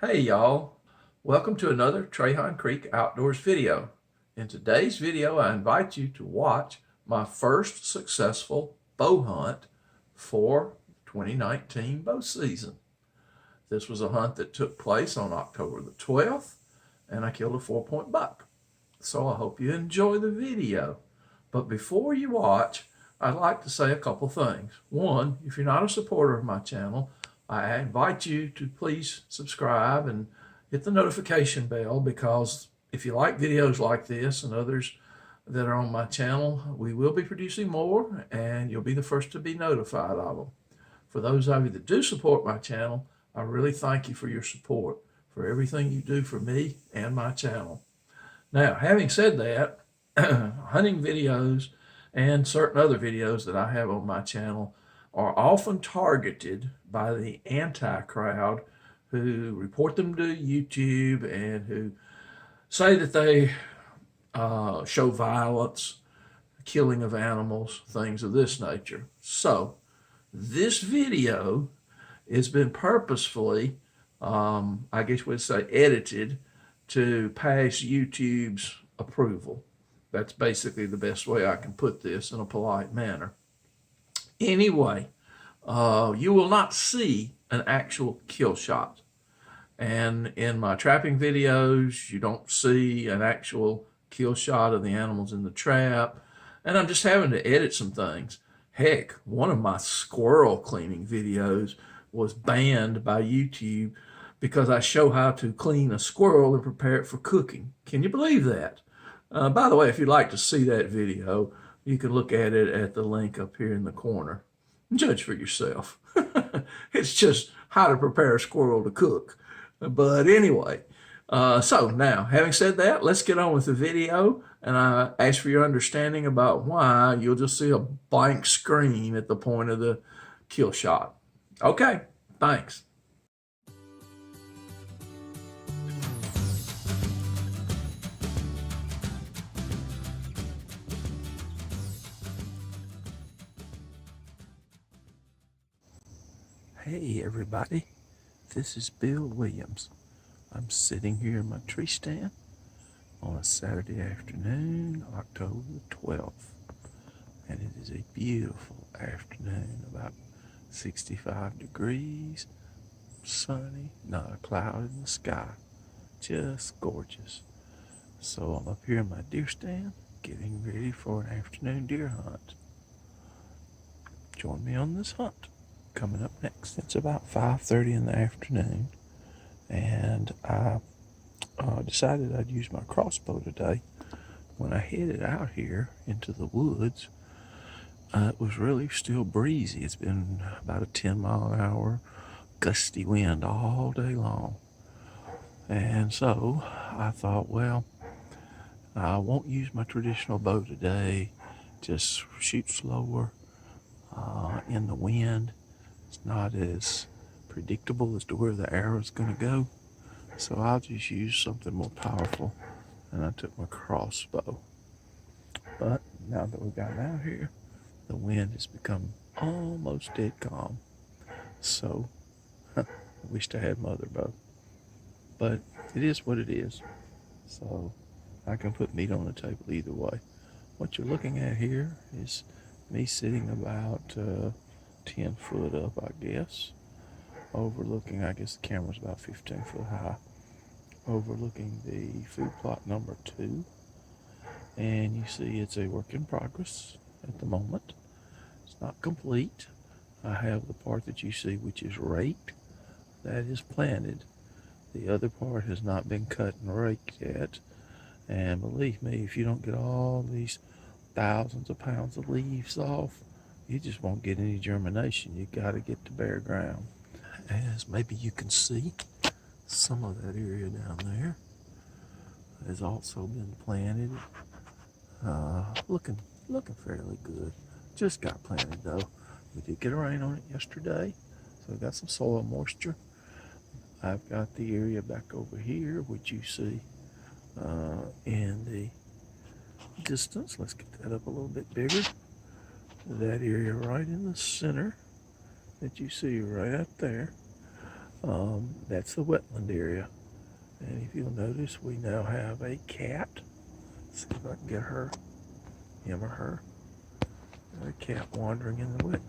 Hey y'all, welcome to another Trahan Creek Outdoors video. In today's video, I invite you to watch my first successful bow hunt for 2019 bow season. This was a hunt that took place on October the 12th, and I killed a 4-point buck. So I hope you enjoy the video. But before you watch, I'd like to say a couple things. One, if you're not a supporter of my channel, I invite you to please subscribe and hit the notification bell, because if you like videos like this and others that are on my channel, we will be producing more and you'll be the first to be notified of them. For those of you that do support my channel, I really thank you for your support, for everything you do for me and my channel. Now, having said that, hunting videos and certain other videos that I have on my channel are often targeted by the anti-crowd who report them to YouTube and who say that they show violence, killing of animals, things of this nature. So this video has been purposefully, I guess we'd say, edited to pass YouTube's approval. That's basically the best way I can put this in a polite manner. Anyway, you will not see an actual kill shot. And in my trapping videos, you don't see an actual kill shot of the animals in the trap. And I'm just having to edit some things. Heck, one of my squirrel cleaning videos was banned by YouTube because I show how to clean a squirrel and prepare it for cooking. Can you believe that? By the way, if you'd like to see that video, you can look at it at the link up here in the corner. Judge for yourself. It's just how to prepare a squirrel to cook. But anyway, so now, having said that, let's get on with the video. And I ask for your understanding about why you'll just see a blank screen at the point of the kill shot. Okay, thanks. Hey everybody, this is Bill Williams. I'm sitting here in my tree stand on a Saturday afternoon, October the 12th. And it is a beautiful afternoon, about 65 degrees, sunny, not a cloud in the sky, just gorgeous. So I'm up here in my deer stand, getting ready for an afternoon deer hunt. Join me on this hunt. Coming up next, it's about 5:30 in the afternoon, and I decided I'd use my crossbow today. When I headed out here into the woods, it was really still breezy. It's been about a 10-mile-an-hour gusty wind all day long, and so I thought, well, I won't use my traditional bow today, just shoot slower in the wind. It's not as predictable as to where the arrow is going to go, so I'll just use something more powerful, and I took my crossbow. But now that we've gotten out here, the wind has become almost dead calm, so I wished I had my other bow, but it is what it is, so I can put meat on the table either way. What you're looking at here is me sitting about 10 foot up, I guess, overlooking, I guess the camera's about 15 foot high, overlooking the food plot number 2. And you see it's a work in progress at the moment. It's not complete. I have the part that you see which is raked, that is planted. The other part has not been cut and raked yet. And believe me, if you don't get all these thousands of pounds of leaves off, you just won't get any germination. You got to get to bare ground. As maybe you can see, some of that area down there has also been planted. Looking fairly good. Just got planted though. We did get a rain on it yesterday, so we got some soil moisture. I've got the area back over here, which you see in the distance. Let's get that up a little bit bigger. That area right in the center that you see right up there, That's the wetland area. And if you'll notice, we now have a cat. Let's see if I can get him or her. A cat wandering in the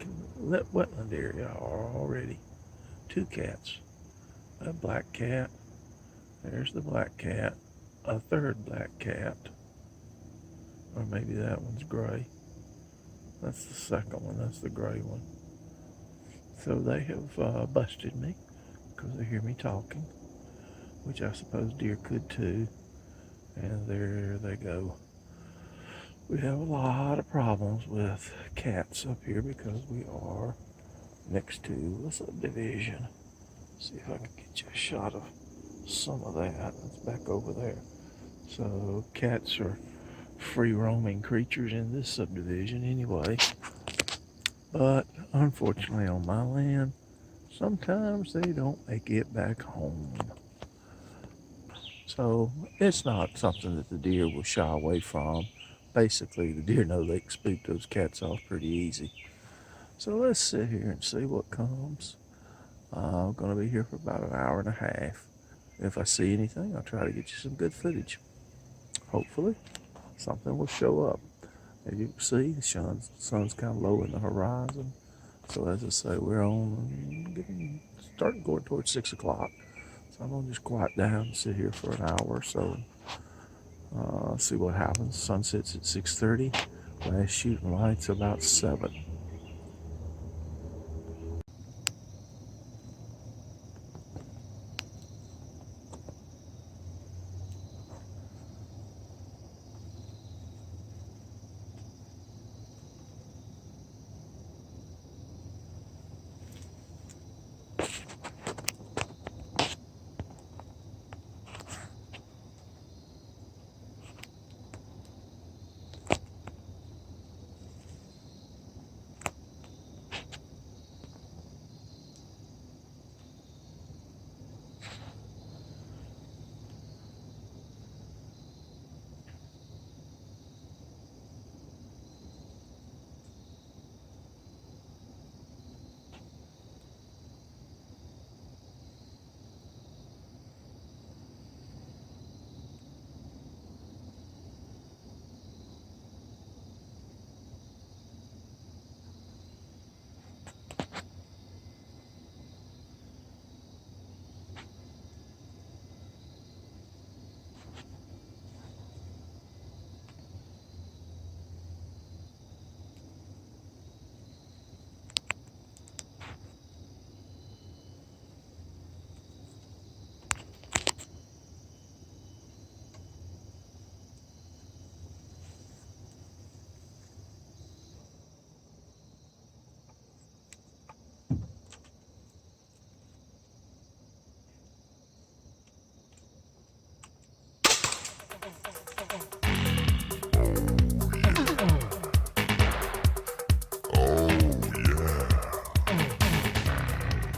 wetland area already. Two cats. A black cat. There's the black cat. A third black cat. Or maybe that one's gray. That's the second one. That's the gray one. So they have busted me because they hear me talking, which I suppose deer could too. And there they go. We have a lot of problems with cats up here because we are next to a subdivision. See if I can get you a shot of some of that. It's back over there. So cats are free roaming creatures in this subdivision anyway. But unfortunately on my land, sometimes they don't make it back home. So it's not something that the deer will shy away from. Basically, the deer know they can spook those cats off pretty easy. So let's sit here and see what comes. I'm going to be here for about an hour and a half. If I see anything, I'll try to get you some good footage. Hopefully, something will show up. As you can see, the sun's kind of low in the horizon. So as I say, we're starting going towards 6 o'clock. So I'm going to just quiet down and sit here for an hour or so. See what happens. Sun sets at 6:30. Last shooting light's about 7.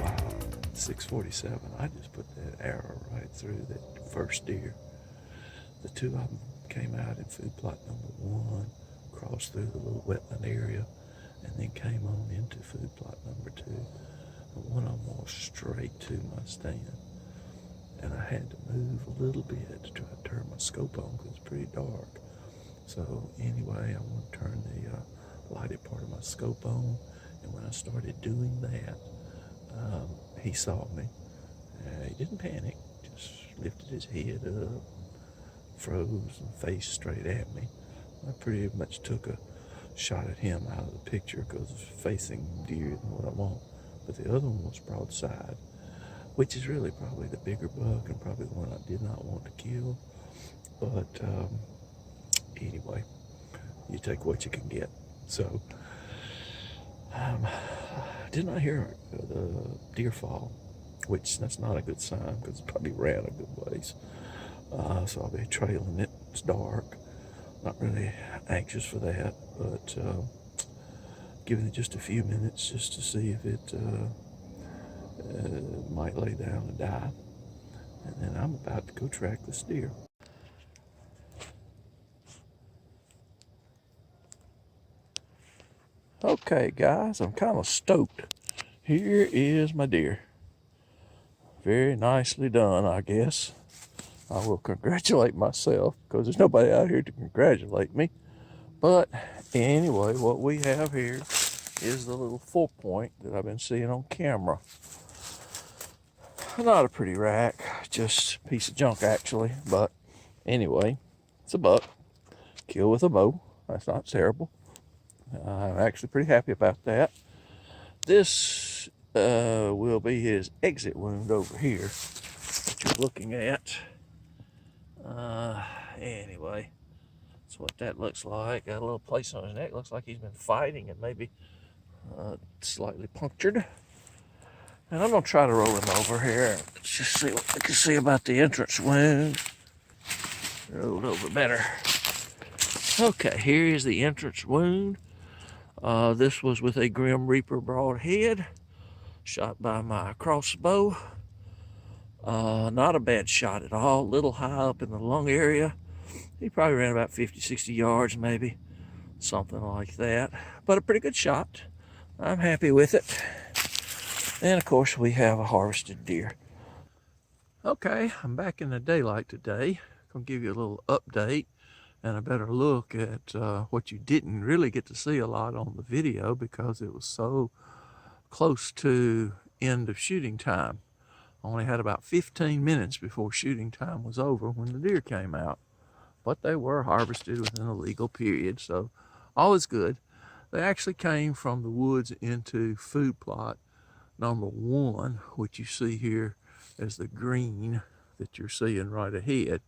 Wow, 6:47. I just put that arrow right through that first deer. The two of them came out in food plot number 1, crossed through the little wetland area, and then came on into food plot number 2. And one of them walked straight to my stand. And I had to move a little bit to try to turn my scope on because it's pretty dark. So anyway, I want to turn the lighted part of my scope on. And when I started doing that, he saw me. He didn't panic, just lifted his head up, froze, and faced straight at me. I pretty much took a shot at him out of the picture because facing deer isn't what I want. But the other one was broadside, which is really probably the bigger buck and probably the one I did not want to kill. But anyway, you take what you can get. So I did not hear the deer fall, which that's not a good sign because it probably ran a good ways. So I'll be trailing it. It's dark. Not really anxious for that, but giving it just a few minutes just to see if it might lay down and die. And then I'm about to go track this deer. Okay, guys, I'm kind of stoked. Here is my deer. Very nicely done, I guess. I will congratulate myself because there's nobody out here to congratulate me. But anyway, what we have here is the little 4-point that I've been seeing on camera. Not a pretty rack, just a piece of junk actually. But anyway, it's a buck. Kill with a bow. That's not terrible. I'm actually pretty happy about that. This will be his exit wound over here that you're looking at. Anyway, that's what that looks like. Got a little place on his neck. Looks like he's been fighting and maybe slightly punctured. And I'm going to try to roll him over here. Let's just see what we can see about the entrance wound. Rolled over better. Okay, here is the entrance wound. This was with a Grim Reaper broadhead, shot by my crossbow. Not a bad shot at all. A little high up in the lung area. He probably ran about 50, 60 yards maybe. Something like that. But a pretty good shot. I'm happy with it. And of course we have a harvested deer. Okay, I'm back in the daylight today. I'm going to give you a little update and a better look at what you didn't really get to see a lot on the video because it was so close to end of shooting time. I only had about 15 minutes before shooting time was over when the deer came out. But they were harvested within a legal period, so all is good. They actually came from the woods into food plot number 1, which you see here as the green that you're seeing right ahead.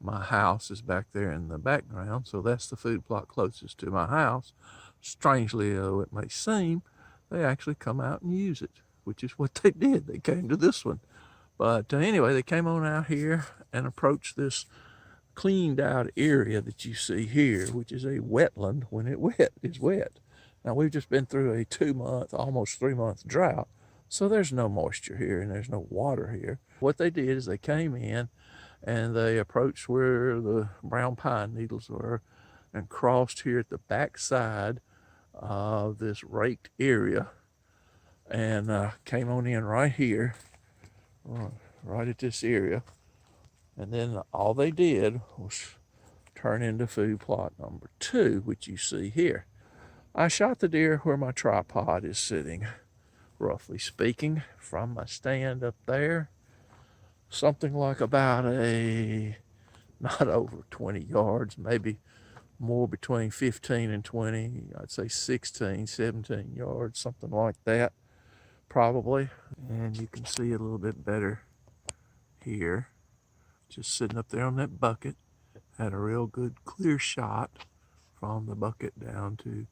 My house is back there in the background, so that's the food plot closest to my house. Strangely though it may seem, they actually come out and use it, which is what they did. They came to this one. But anyway, they came on out here and approached this cleaned out area that you see here, which is a wetland when it is wet. Now we've just been through a 2-month, almost 3-month drought, so there's no moisture here and there's no water here. What they did is they came in and they approached where the brown pine needles were and crossed here at the back side of this raked area and came on in right here, right at this area. And then all they did was turn into food plot number 2, which you see here. I shot the deer where my tripod is sitting, roughly speaking, from my stand up there. Something like about not over 20 yards, maybe more between 15 and 20, I'd say 16, 17 yards, something like that, probably. And you can see a little bit better here. Just sitting up there on that bucket, had a real good clear shot from the bucket down to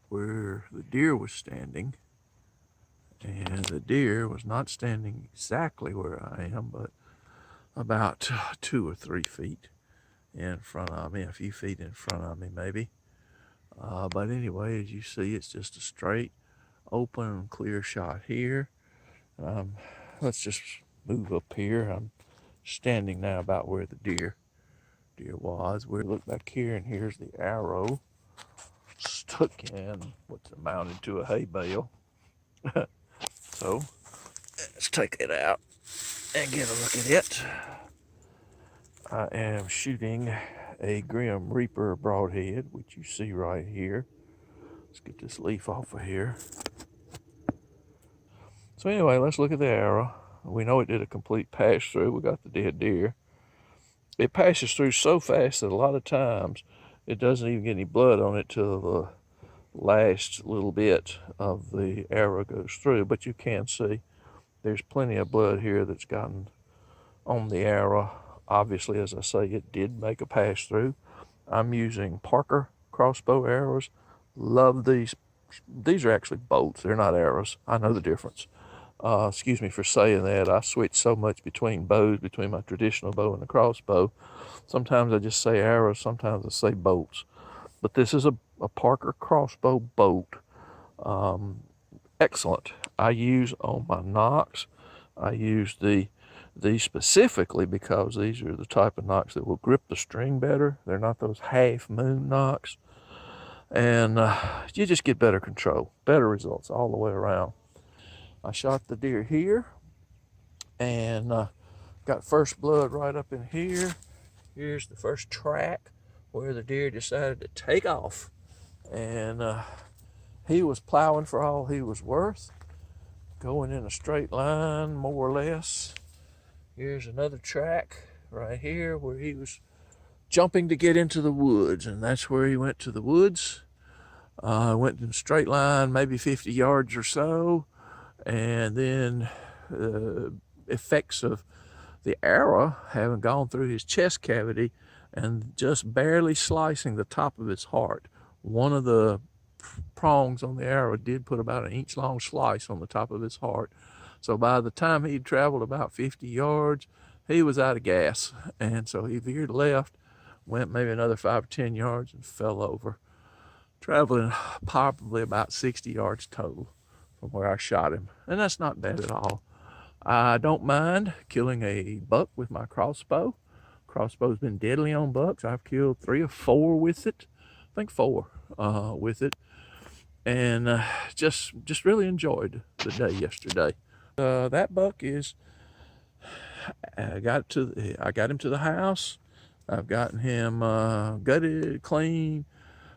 where the deer was standing. And the deer was not standing exactly where I am, but about 2 or 3 feet in front of me, a few feet in front of me maybe. But anyway, as you see, it's just a straight, open, clear shot here. Let's just move up here. I'm standing now about where the deer was. We look back here, and here's the arrow stuck in what's amounted to a hay bale. So let's take it out and get a look at it. I am shooting a Grim Reaper broadhead, which you see right here. Let's get this leaf off of here. So anyway, let's look at the arrow. We know it did a complete pass through. We got the dead deer. It passes through so fast that a lot of times it doesn't even get any blood on it till the last little bit of the arrow goes through. But you can see there's plenty of blood here that's gotten on the arrow. Obviously, as I say, it did make a pass through. I'm using Parker crossbow arrows. Love these. These are actually bolts. They're not arrows. I know the difference. Excuse me for saying that. I switch so much between bows, between my traditional bow and the crossbow. Sometimes I just say arrows, sometimes I say bolts. But this is a Parker crossbow bolt. Excellent. I use on my nocks. I use these specifically because these are the type of nocks that will grip the string better. They're not those half moon nocks. And you just get better control, better results all the way around. I shot the deer here, And got first blood right up in here. Here's the first track where the deer decided to take off. And he was plowing for all he was worth, going in a straight line, more or less. Here's another track right here where he was jumping to get into the woods, and that's where he went to the woods. Went in a straight line, maybe 50 yards or so, and then the effects of the arrow having gone through his chest cavity and just barely slicing the top of his heart. One of the prongs on the arrow did put about an inch long slice on the top of his heart. So by the time he'd traveled about 50 yards, he was out of gas. And so he veered left, went maybe another 5 or 10 yards and fell over, traveling probably about 60 yards total from where I shot him. And that's not bad at all. I don't mind killing a buck with my crossbow. Crossbow's been deadly on bucks. I've killed 3 or 4 with it. I think 4 with it. And just really enjoyed the day yesterday. That buck is, I got him to the house. I've gotten him gutted, clean,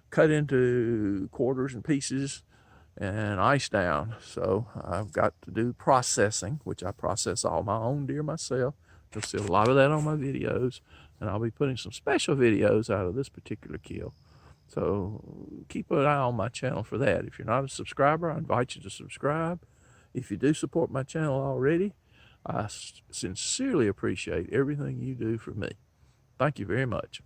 cut into quarters and pieces, and iced down. So I've got to do processing, which I process all my own deer myself. You'll see a lot of that on my videos, and I'll be putting some special videos out of this particular kill. So keep an eye on my channel for that. If you're not a subscriber, I invite you to subscribe. If you do support my channel already, I sincerely appreciate everything you do for me. Thank you very much.